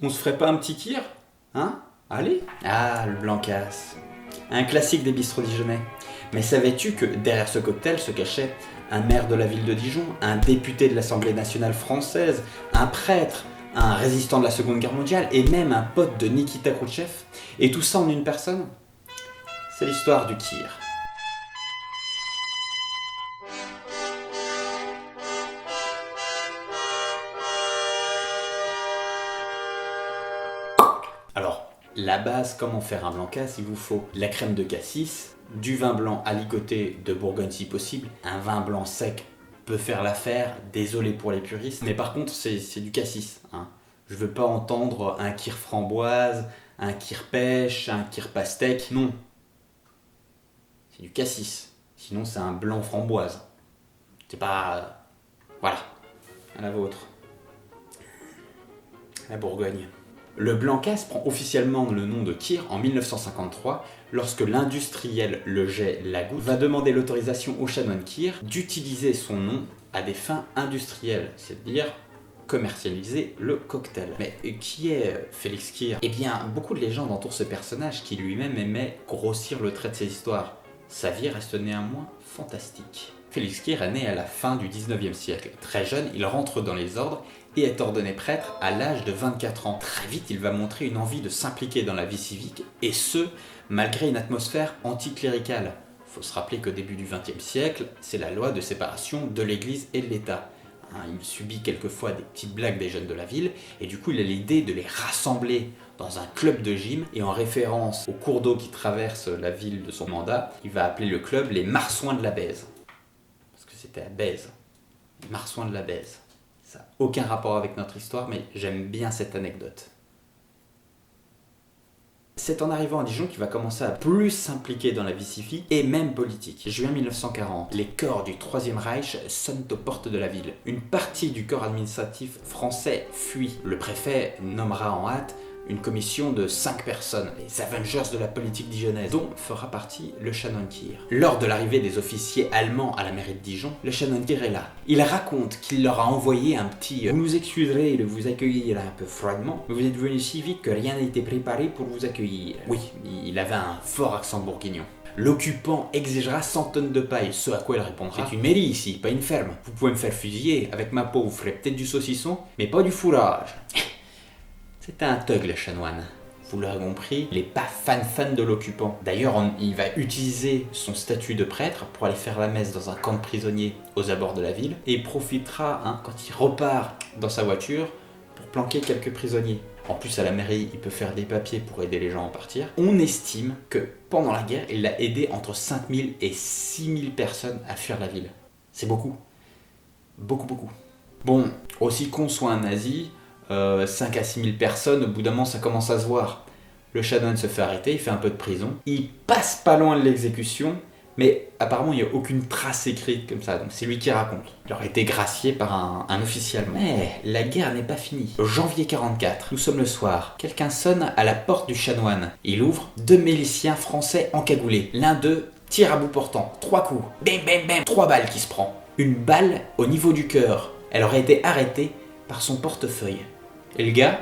On se ferait pas un petit kir? Hein? Allez? Ah, le Blancas. Un classique des bistrots dijonnais. Mais savais-tu que derrière ce cocktail se cachait un maire de la ville de Dijon, un député de l'Assemblée nationale française, un prêtre, un résistant de la Seconde Guerre mondiale et même un pote de Nikita Khrouchtchev? Et tout ça en une personne? C'est l'histoire du kir. Alors, la base, comment faire un Blancas? Il vous faut la crème de cassis, du vin blanc aligoté de Bourgogne si possible. Un vin blanc sec peut faire l'affaire, désolé pour les puristes, mais par contre c'est du cassis. Hein. Je veux pas entendre un kir framboise, un kir pêche, un kir pastèque, non. C'est du cassis, sinon c'est un blanc framboise. C'est pas... Voilà, à la vôtre. La Bourgogne. Le Blancas prend officiellement le nom de kir en 1953 lorsque l'industriel Leger Lagoutte va demander l'autorisation au chanoine kir d'utiliser son nom à des fins industrielles, c'est-à-dire commercialiser le cocktail. Mais qui est Félix Kir? Eh bien, beaucoup de légendes entourent ce personnage qui lui-même aimait grossir le trait de ses histoires. Sa vie reste néanmoins fantastique. Félix Kir est né à la fin du 19e siècle. Très jeune, il rentre dans les ordres et est ordonné prêtre à l'âge de 24 ans. Très vite, il va montrer une envie de s'impliquer dans la vie civique, et ce, malgré une atmosphère anticléricale. Il faut se rappeler qu'au début du XXe siècle, c'est la loi de séparation de l'Église et de l'État. Il subit quelquefois des petites blagues des jeunes de la ville, et du coup il a l'idée de les rassembler dans un club de gym, et en référence au cours d'eau qui traverse la ville de son mandat, il va appeler le club les Marsouins de la Baise. Parce que c'était à Baise. Les Marsouins de la Baise. Ça n'a aucun rapport avec notre histoire, mais j'aime bien cette anecdote. C'est en arrivant à Dijon qu'il va commencer à plus s'impliquer dans la vie civique et même politique. Juin 1940, les corps du Troisième Reich sonnent aux portes de la ville. Une partie du corps administratif français fuit. Le préfet nommera en hâte une commission de 5 personnes, les Avengers de la politique dijonnaise, dont fera partie le chanoine Kir. Lors de l'arrivée des officiers allemands à la mairie de Dijon, le chanoine Kir est là. Il raconte qu'il leur a envoyé un petit « Vous nous excuserez de vous accueillir un peu froidement, mais vous êtes venus si vite que rien n'a été préparé pour vous accueillir. » Oui, il avait un fort accent bourguignon. L'occupant exigera 100 tonnes de paille, ce à quoi il répondra « C'est une mairie ici, pas une ferme. Vous pouvez me faire fusiller, avec ma peau vous ferez peut-être du saucisson, mais pas du fourrage. » C'était un thug, le chanoine. Vous l'aurez compris, il n'est pas fan de l'occupant. D'ailleurs, il va utiliser son statut de prêtre pour aller faire la messe dans un camp de prisonniers aux abords de la ville. Et il profitera, quand il repart dans sa voiture, pour planquer quelques prisonniers. En plus, à la mairie, il peut faire des papiers pour aider les gens à partir. On estime que pendant la guerre, il a aidé entre 5000 et 6000 personnes à fuir la ville. C'est beaucoup. Beaucoup. Bon, aussi con soit un nazi, 5 à 6 000 personnes, au bout d'un moment ça commence à se voir. Le chanoine se fait arrêter, il fait un peu de prison, il passe pas loin de l'exécution, mais apparemment il n'y a aucune trace écrite comme ça, donc c'est lui qui raconte. Il aurait été gracié par un officier allemand. Mais la guerre n'est pas finie. Janvier 44, nous sommes le soir, quelqu'un sonne à la porte du chanoine. Il ouvre, 2 miliciens français encagoulés. L'un d'eux tire à bout portant, 3 coups, bam, 3 balles qui se prend. Une balle au niveau du cœur. Elle aurait été arrêtée par son portefeuille. Et le gars,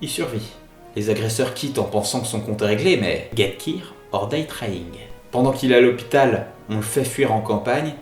il survit. Les agresseurs quittent en pensant que son compte est réglé, mais get Kir, or die trying. Pendant qu'il est à l'hôpital, on le fait fuir en campagne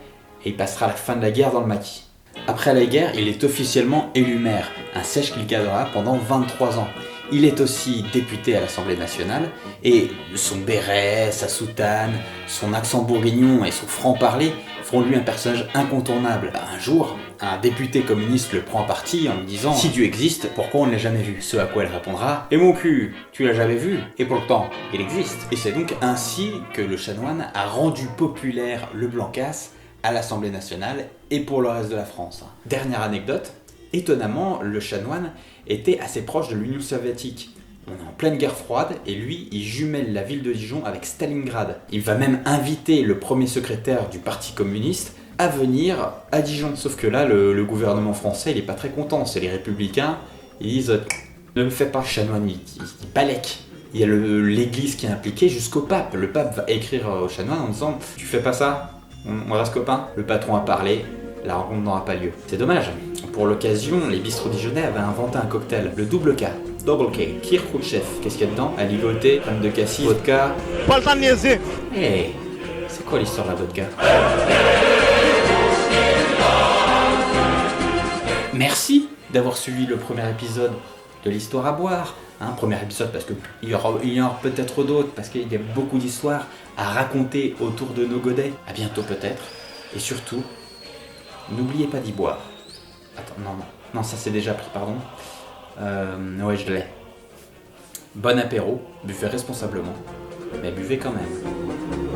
et il passera la fin de la guerre dans le maquis. Après la guerre, il est officiellement élu maire, un siège qu'il gardera pendant 23 ans. Il est aussi député à l'Assemblée nationale et son béret, sa soutane, son accent bourguignon et son franc-parler feront de lui un personnage incontournable. Un jour, un député communiste le prend à partie en lui disant « Si Dieu existe, pourquoi on ne l'a jamais vu ?» Ce à quoi elle répondra « Et mon cul, tu l'as jamais vu, et pourtant, il existe. » Et c'est donc ainsi que le chanoine a rendu populaire le Blancas à l'Assemblée nationale et pour le reste de la France. Dernière anecdote, étonnamment, le chanoine était assez proche de l'Union soviétique. On est en pleine guerre froide et lui, il jumelle la ville de Dijon avec Stalingrad. Il va même inviter le premier secrétaire du Parti communiste à venir à Dijon. Sauf que là, le gouvernement français, il est pas très content. C'est les républicains, ils disent « Ne me fais pas, chanoine, il balèque ». Il y a l'église qui est impliquée jusqu'au pape. Le pape va écrire au chanoine en disant « Tu fais pas ça, on reste copains ». Le patron a parlé, la rencontre n'aura pas lieu. C'est dommage. Pour l'occasion, les bistrots dijonnais avaient inventé un cocktail, le double K. Double K. Kir Khrouchtchev. Qu'est-ce qu'il y a dedans? Aligoté, crème de cassis, vodka. Pas le temps de niaiser. Hey, c'est quoi l'histoire de la vodka? Merci d'avoir suivi le premier épisode de l'histoire à boire. Premier épisode parce qu'il y aura peut-être d'autres, parce qu'il y a beaucoup d'histoires à raconter autour de nos godets. À bientôt peut-être. Et surtout, n'oubliez pas d'y boire. Attends, non, ça c'est déjà pris, pardon. Ouais, je l'ai. Bon apéro, buvez responsablement, mais buvez quand même.